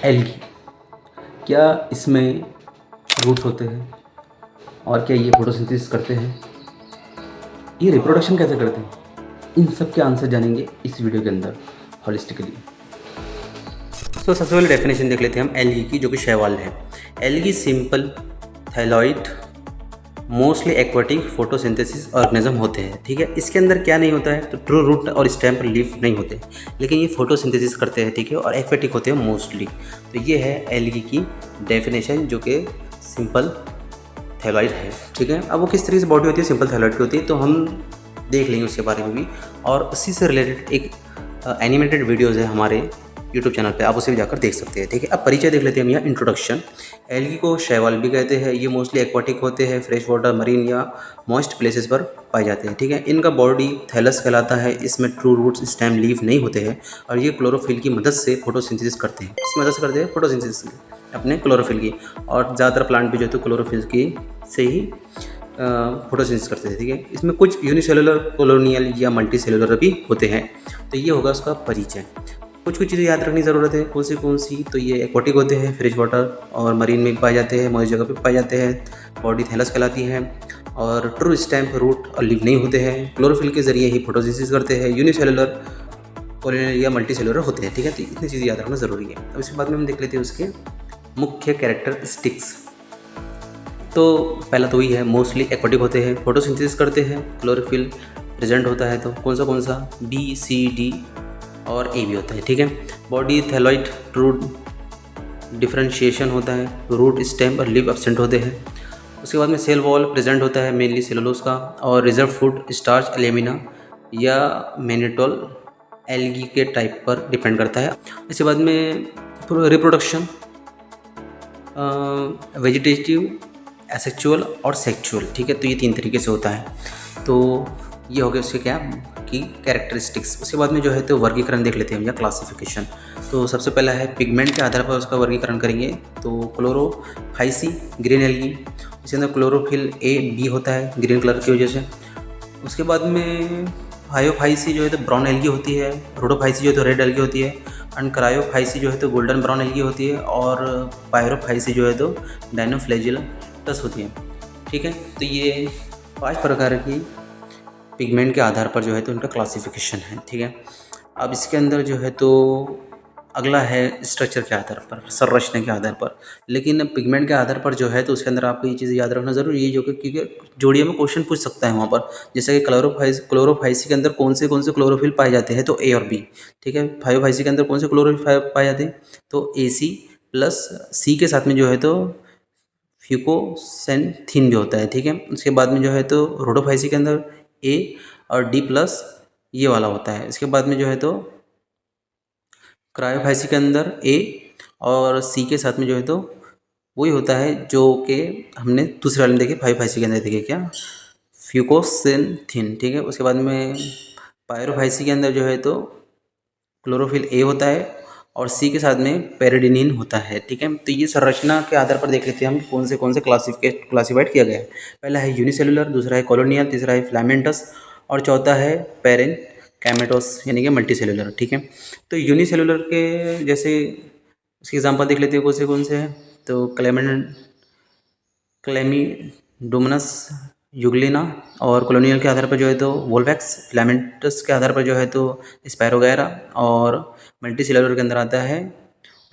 Algae, क्या इसमें roots होते हैं और क्या ये फोटोसिंथेसिस करते हैं, ये रिप्रोडक्शन कैसे करते हैं, इन सब के आंसर जानेंगे इस वीडियो के अंदर हॉलिस्टिकली। सबसे पहले डेफिनेशन देख लेते हैं हम एल्गी की, जो कि शैवाल है। Algae simple thalloid mostly aquatic photosynthesis organism होते हैं। ठीक है, इसके अंदर क्या नहीं होता है, तो ट्रू रूट और स्टेम पर लीफ नहीं होते, लेकिन ये फोटोसिंथेसिस करते हैं। ठीक है, और एक्वाटिक होते हैं मोस्टली। तो ये है एल्गी की डेफिनेशन, जो कि सिंपल थैलॉइड है। ठीक है, अब वो किस तरीके से बॉडी होती है, सिंपल थैलॉइड की होती है, तो हम देख लेंगे उसके बारे में भी। और उसी से रिलेटेड एक एनिमेटेड वीडियोज़ है हमारे यूट्यूब चैनल पे, आप उसे भी जाकर देख सकते हैं। ठीक है, अब परिचय देख लेते हैं हम यहाँ, इंट्रोडक्शन। एल्गी को शैवाल भी कहते हैं। ये मोस्टली एक्वाटिक होते हैं, फ्रेश वाटर, मरीन या मॉइस्ट प्लेसेस पर पाए जाते हैं। ठीक है, इनका बॉडी थैलस कहलाता है। इसमें ट्रू रूट्स, स्टेम, लीफ नहीं होते हैं और ये क्लोरोफिल की मदद से फोटोसिंथेसिस करते हैं। किस मदद से करते हैं? फोटोसिंथेसिस अपने क्लोरोफिल की। और ज़्यादातर प्लांट भी जो है तो क्लोरोफिल की से ही फोटोसिंथेसिस करते हैं। ठीक है, इसमें कुछ यूनिसेलुलर, कॉलोनियल या मल्टी सेलुलर भी होते हैं। तो ये होगा उसका परिचय। कुछ कुछ चीज़ें याद रखने की ज़रूरत है। कौन सी, तो ये एक्वाटिक होते हैं, फ्रेश वाटर और मरीन में पाए जाते हैं, मॉइस्ट जगह पे पाए जाते हैं। बॉडी थैलस कहलाती है और ट्रू स्टेम, रूट और लीफ नहीं होते हैं। क्लोरोफिल के जरिए ही फोटोसिंथेसिस करते हैं। यूनिसेलुलर, कॉलोनियल या मल्टी सेलुलर होते हैं। ठीक है, तो इतनी चीज़ें याद रखना ज़रूरी है। अब इसके बाद में हम देख लेते हैं उसके मुख्य कैरेक्टरिस्टिक्स। तो पहला तो वही है, मोस्टली एक्वाटिक होते हैं, फोटोसिंथेसिस करते हैं, क्लोरोफिल प्रेजेंट होता है। तो कौन सा बी, सी, डी और ए भी होता है। ठीक है, बॉडी थैलॉइड, ट्रू डिफरेंशिएशन होता है, रूट, स्टेम और लीफ एब्सेंट होते हैं। उसके बाद में सेल वॉल प्रेजेंट होता है, मेनली सेलुलोज का, और रिजर्व फूड स्टार्च, एलेमिना या मैनिटोल एल्गी के टाइप पर डिपेंड करता है। इसके बाद में रिप्रोडक्शन वेजिटेटिव, एसेक्चुअल और सेक्चुअल। ठीक है, तो ये 3 तरीके से होता है। तो ये हो गया उसके क्या की कैरेक्टरिस्टिक्स। उसके बाद में जो है तो वर्गीकरण देख लेते हैं हम, या क्लासिफिकेशन। तो सबसे पहला है पिगमेंट के आधार पर उसका वर्गीकरण करेंगे। तो क्लोरोफाइसी ग्रीन एल्गी, इसके अंदर क्लोरोफिल ए बी होता है ग्रीन कलर की वजह से। उसके बाद में फायोफाइसी जो है तो ब्राउन एल्गी होती है, रोडोफाइसी जो है तो रेड एल्गी होती है, एंड क्रायोफाइसी जो है तो गोल्डन ब्राउन एल्गी होती है, और पायरोफाइसी जो है तो डायनोफ्लैजिलस होती है। ठीक है, तो ये 5 प्रकार की पिगमेंट के आधार पर जो है तो उनका क्लासिफिकेशन है। ठीक है, अब इसके अंदर जो है तो अगला है स्ट्रक्चर के आधार पर, संरचना के आधार पर। लेकिन पिगमेंट के आधार पर जो है तो उसके अंदर आपको ये चीज़ याद रखना ज़रूरी है, जो कि क्योंकि जोड़ियों में क्वेश्चन पूछ सकता है वहाँ पर। जैसे कि क्लोरोफाइसी के अंदर कौन से क्लोरोफिल पाए जाते हैं, तो ए और बी। ठीक है, फायोफाइसी के अंदर कौन से क्लोरोफिल पाए जाते हैं, तो ए सी प्लस सी के साथ में जो है तो फ्यूकोसेंथिन भी होता है। ठीक है, उसके बाद में जो है तो रोडोफाइसी के अंदर ए और डी प्लस ये वाला होता है। इसके बाद में जो है तो क्रायोफाइसी के अंदर ए और सी के साथ में जो है तो वही होता है जो कि हमने दूसरे वाले में देखे, फायोफाइसी के अंदर देखे क्या, फ्यूकोसेंथिन। ठीक है, उसके बाद में पायरोफाइसी के अंदर जो है तो क्लोरोफिल ए होता है और सी के साथ में पेरिडिनिन होता है। ठीक है, तो ये संरचना के आधार पर देख लेते हैं हम कौन से क्लासिफाइड किया गया है। पहला है यूनिसेलुलर, दूसरा है कॉलोनियल, तीसरा है फिलामेंटस और चौथा है पेरेन कैमेटोस यानी कि मल्टी सेलुलर। ठीक है, तो यूनिसेलुलर के जैसे उसके एग्जांपल देख लेते हैं कौन से हैं, तो क्लेमिडोमोनास यूग्लिना, और कॉलोनियल के आधार पर जो है तो वोल्वैक्स, फिलामेंटस के आधार पर जो है तो स्पायरोगैरा, और मल्टी सेलुलर के अंदर आता है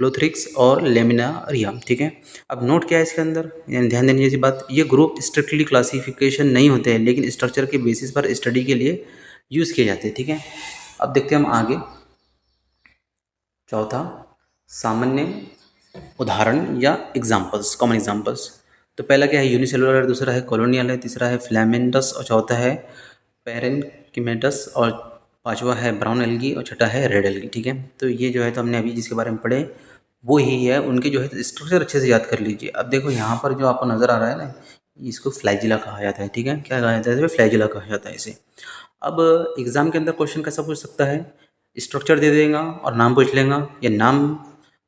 लोथरिक्स और लेमिनारिया। ठीक है, अब नोट क्या है इसके अंदर, यानी ध्यान देने जैसी बात, ये ग्रुप स्ट्रिक्टली क्लासिफिकेशन नहीं होते हैं, लेकिन स्ट्रक्चर के बेसिस पर स्टडी के लिए यूज़ किए जाते हैं। ठीक है, अब देखते हैं हम आगे। चौथा, सामान्य उदाहरण या एग्जाम्पल्स, कॉमन एग्जाम्पल्स। तो पहला क्या है, यूनिसेलुलर, दूसरा है कॉलोनियल है, तीसरा है फिलामेंटस और चौथा है पेरेनकिमेटस और पांचवा है ब्राउन एल्गी और छठा है रेड एल्गी। ठीक है, तो ये जो है तो हमने अभी जिसके बारे में पढ़े वो ही है, उनके जो है स्ट्रक्चर अच्छे से याद कर लीजिए। अब देखो यहाँ पर जो आपको नज़र आ रहा है ना, इसको फ्लैजिला कहा जाता है। ठीक है, क्या कहा जाता है, फ्लैजिला कहा जाता है इसे। अब एग्ज़ाम के अंदर क्वेश्चन कैसा पूछ सकता है, स्ट्रक्चर दे देगा और नाम पूछ लेगा, या नाम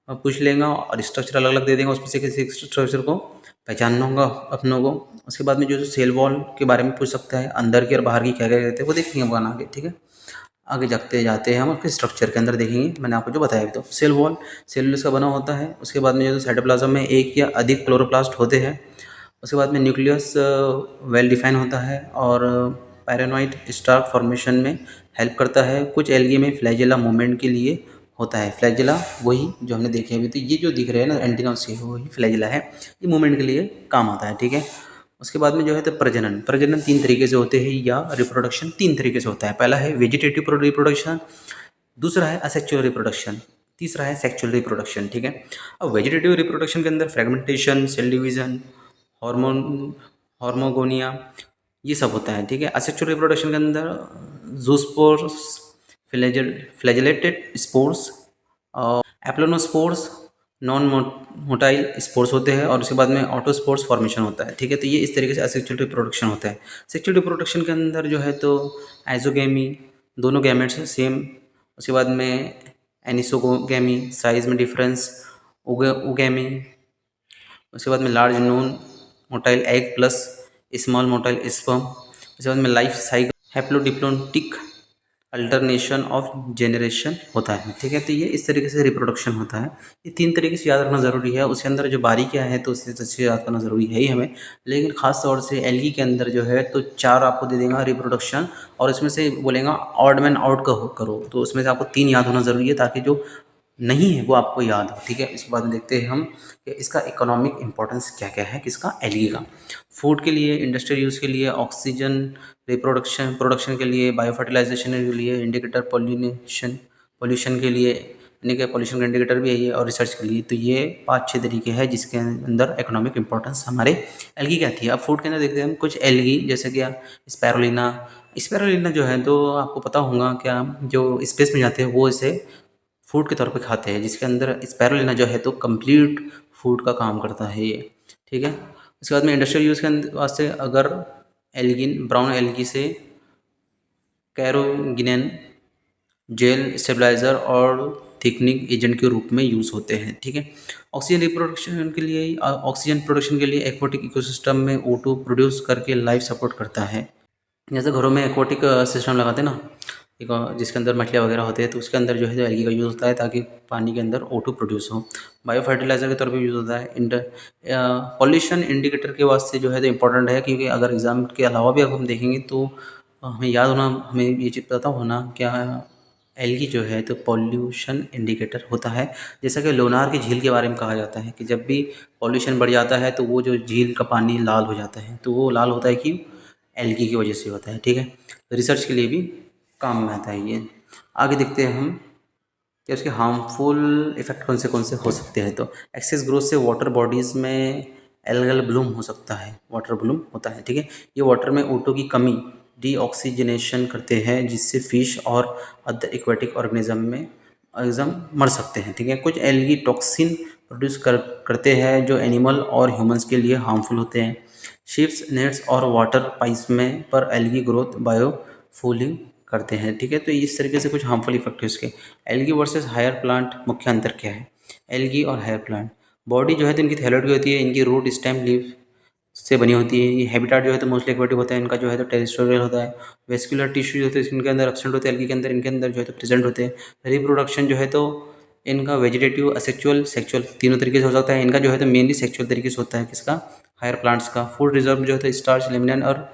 पूछ लेगा और स्ट्रक्चर अलग अलग दे देगा, उसमें से किसी स्ट्रक्चर को पहचानना होगा अपनों को। उसके बाद में जो सेल वॉल के बारे में पूछ सकता है, अंदर की और बाहर की क्या क्या कहते हैं वो देखेंगे हम आगे। ठीक है, आगे जाते जाते हैं हम उसके स्ट्रक्चर के अंदर देखेंगे। मैंने आपको जो बताया अभी, तो सेल वॉल सेलुलोज का बना होता है। उसके बाद में जो साइटोप्लाज्म में एक या अधिक क्लोरोप्लास्ट होते हैं। उसके बाद में न्यूक्लियस वेल डिफाइन होता है और पैरानोइड स्टार्क फॉर्मेशन में हेल्प करता है। कुछ एल्गी में फ्लैजेला मूवमेंट के लिए होता है। फ्लैजेला वही जो हमने देखे अभी, तो ये जो दिख रहे हैं ना एंटीना से, वही फ्लैजेला है, ये मूवमेंट के लिए काम आता है, ठीक है। उसके बाद में जो है तो प्रजनन प्रजनन 3 तरीके से होते हैं, या रिप्रोडक्शन 3 तरीके से होता है। पहला है वेजिटेटिव रिप्रोडक्शन, दूसरा है असेक्चुअल रिप्रोडक्शन, तीसरा है सेक्चुअल रिप्रोडक्शन, ठीक है। अब वेजिटेटिव रिप्रोडक्शन के अंदर फ्रेगमेंटेशन, सेल डिवीजन, हार्मोन हार्मोगोनिया, ये सब होता है, ठीक है। असेक्चुअल रिप्रोडक्शन के अंदर जूस्पोर्स, फ्लैजेलेटेड स्पोर्स और एप्लोनोस्पोर्स, नॉन मोटाइल स्पोर्स होते हैं, और उसके बाद में ऑटोस्पोर्स फॉर्मेशन होता है, ठीक है। तो ये इस तरीके से असेक्चुअल रिप्रोडक्शन होता है। सेक्चुअल रिप्रोडक्शन के अंदर जो है तो आइजोगेमी, दोनों गैमेट्स सेम। उसके बाद में एनिसोगेमी, साइज में डिफरेंस, ओगेमी। उसके बाद में large non motile egg plus small motile sperm. उसके बाद में life cycle haplodiplontic alternation of generation होता है, ठीक है। तो ये इस तरीके से रिप्रोडक्शन होता है। ये 3 तरीके से याद रखना ज़रूरी है। उसके अंदर जो बारीकियाँ हैं तो उससे अच्छे याद करना ज़रूरी है ही हमें, लेकिन ख़ास तौर से एल्गी के अंदर जो है तो 4 आपको दे देगा रिप्रोडक्शन, और इसमें से बोलेगा ऑड मैन आउट करो, तो उसमें से आपको 3 याद होना ज़रूरी है ताकि जो नहीं है वो आपको याद हो, ठीक है। इसके बाद में देखते हैं हम कि इसका इकोनॉमिक इंपॉर्टेंस क्या क्या है किसका, एल्गी का। फूड के लिए, इंडस्ट्रियल यूज़ के लिए, ऑक्सीजन प्रोडक्शन के लिए, बायो फर्टिलाइजेशन के लिए, इंडिकेटर पोल्यूशन के लिए, यानी कि पोल्यूशन का इंडिकेटर भी है, और रिसर्च के लिए। तो ये 5-6 तरीके हैं जिसके अंदर इकोनॉमिक इंपॉर्टेंस हमारे एल्गी की आती है। अब फूड के अंदर देखते हैं हम कुछ एल्गी, जैसे कि स्पैरुलिना जो है तो आपको पता होगा क्या, जो स्पेस में जाते हैं वो इसे फूड के तौर पे खाते हैं, जिसके अंदर स्पैरुलिना जो है तो कंप्लीट फूड का काम करता है ये, ठीक है। उसके बाद में इंडस्ट्रियल यूज़ के वास्ते अगर एल्गिन, ब्राउन एल्गी से कैरोगिनेन जेल स्टेबलाइज़र और थिकनिंग एजेंट के रूप में यूज़ होते हैं, ठीक है। ऑक्सीजन प्रोडक्शन के लिए एक्वाटिक इकोसिस्टम में O2 प्रोड्यूस करके लाइफ सपोर्ट करता है। जैसे घरों में एक्वाटिक सिस्टम लगाते हैं ना, एक जिसके अंदर मछलियाँ वगैरह होते हैं, तो उसके अंदर जो है एल्गी का यूज़ होता है ताकि पानी के अंदर O2 प्रोड्यूस हो। बायो फर्टिलाइज़र के तौर पे यूज़ होता है। पॉल्यूशन इंडिकेटर के वास्ते जो है तो इम्पोर्टेंट है, क्योंकि अगर एग्ज़ाम के अलावा भी अगर हम देखेंगे तो हमें याद होना, हमें ये चीज़ पता होना क्या एल्गी जो है तो पॉल्यूशन इंडिकेटर होता है। जैसा कि लोनार की झील के बारे में कहा जाता है कि जब भी पॉल्यूशन बढ़ जाता है तो वो जो झील का पानी लाल हो जाता है, तो वो लाल होता है कि एल्गी की वजह से होता है, ठीक है। रिसर्च के लिए भी काम में आता है ये। आगे देखते हैं हम कि उसके हार्मफुल इफ़ेक्ट कौन से हो सकते हैं। तो एक्सेस ग्रोथ से वाटर बॉडीज़ में एल्गल ब्लूम हो सकता है, वाटर ब्लूम होता है, ठीक है। ये वाटर में O2 की कमी डीऑक्सीजनेशन करते हैं, जिससे फिश और अदर एक्वेटिक ऑर्गेनिज्म मर सकते हैं, ठीक है। कुछ एल्गी टॉक्सिन प्रोड्यूस करते हैं जो एनिमल और ह्यूमंस के लिए हार्मफुल होते हैं। शिप्स, नेट्स और वाटर पाइप्स में पर एल्गी ग्रोथ बायो फूलिंग करते हैं, ठीक है। तो इस तरीके से कुछ हार्मफुल इफेक्ट है इसके। एल्गी वर्सेस हायर प्लांट मुख्य अंतर क्या है, एल्गी और हायर प्लांट। बॉडी जो है तो इनकी थैलेट की होती है, इनकी रूट स्टेम लीव से बनी होती है। ये हैबिटाट जो है तो मोस्टली एक्वेटिक होता है, इनका जो है तो टेरिस्टोरियल होता है। वेस्कुलर टिश्यू जो होते हैं इनके अंदर एब्सेंट होते हैं, एल्गी के अंदर, इनके अंदर जो है तो प्रेजेंट होते हैं। रिप्रोडक्शन जो है तो इनका वेजिटेटिव, असेक्चुअल, सेक्चुअल तीनों तरीके से हो सकता है। इनका जो है तो मेनली सेक्चुअल तरीके से होता है किसका, हायर प्लांट्स का। फूड रिजर्व जो है तो स्टार्च, लिग्निन और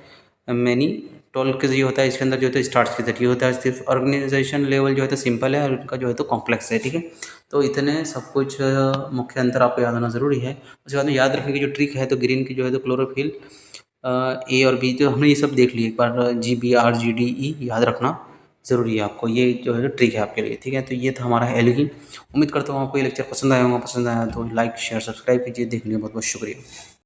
मैनी टोल के जरिए होता है, इसके अंदर जो है तो स्टार्च के जरिए होता है। सिर्फ ऑर्गेनाइजेशन लेवल जो है तो सिंपल है और इनका जो है तो कॉम्प्लेक्स है, ठीक है। तो इतने सब कुछ मुख्य अंतर आपको याद होना ज़रूरी है। उसके बाद में याद रखने की जो ट्रिक है तो ग्रीन की जो है तो क्लोरोफिल ए और बी, तो हमने ये सब देख लिए एक बार, GBR GDE याद रखना ज़रूरी है आपको, ये जो है तो ट्रिक है आपके लिए, ठीक है। तो ये था हमारा एल्गी। उम्मीद करता हूँ आपको ये लेक्चर पसंद आया होगा। पसंद आया तो लाइक शेयर सब्सक्राइब कीजिए। देखने का बहुत बहुत शुक्रिया।